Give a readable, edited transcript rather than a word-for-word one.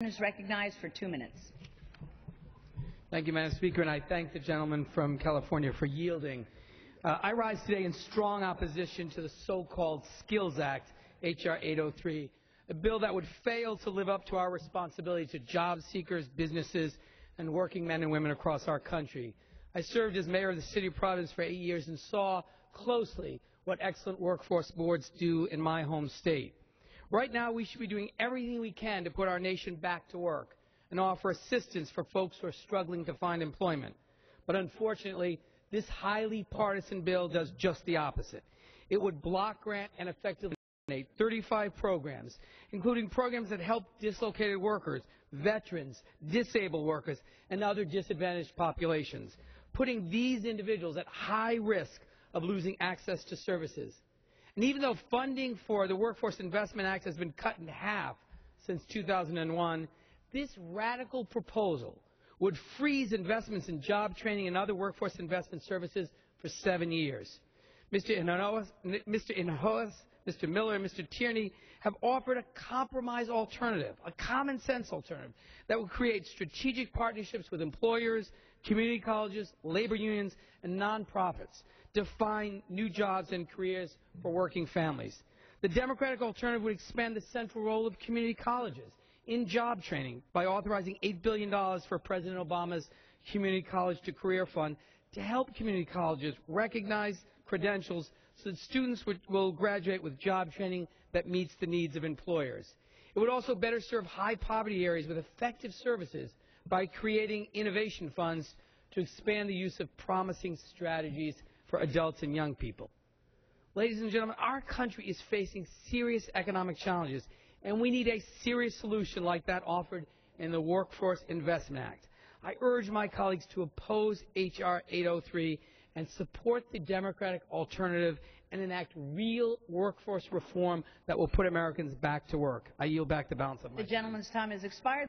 Is recognized for 2 minutes. Thank you, Madam Speaker, and I thank the gentleman from California for yielding. I rise today in strong opposition to the so-called Skills Act, H.R. 803, a bill that would fail to live up to our responsibility to job seekers, businesses, and working men and women across our country. I served as mayor of the city of Providence for 8 years and saw closely what excellent workforce boards do in my home state. Right now, we should be doing everything we can to put our nation back to work and offer assistance for folks who are struggling to find employment. But unfortunately, this highly partisan bill does just the opposite. It would block grant and effectively eliminate 35 programs, including programs that help dislocated workers, veterans, disabled workers, and other disadvantaged populations, putting these individuals at high risk of losing access to services. And even though funding for the Workforce Investment Act has been cut in half since 2001, this radical proposal would freeze investments in job training and other workforce investment services for 7 years. Mr. Hinojosa, Mr. Miller, and Mr. Tierney have offered a compromise alternative, a common-sense alternative, that will create strategic partnerships with employers, community colleges, labor unions, and nonprofits to find new jobs and careers for working families. The Democratic alternative would expand the central role of community colleges in job training by authorizing $8 billion for President Obama's Community College to Career Fund to help community colleges recognize credentials so that students will graduate with job training that meets the needs of employers. It would also better serve high-poverty areas with effective services by creating innovation funds to expand the use of promising strategies for adults and young people. Ladies and gentlemen, our country is facing serious economic challenges, and we need a serious solution like that offered in the Workforce Investment Act. I urge my colleagues to oppose H.R. 803 and support the Democratic alternative and enact real workforce reform that will put Americans back to work. I yield back the balance of my time. The gentleman's time has expired.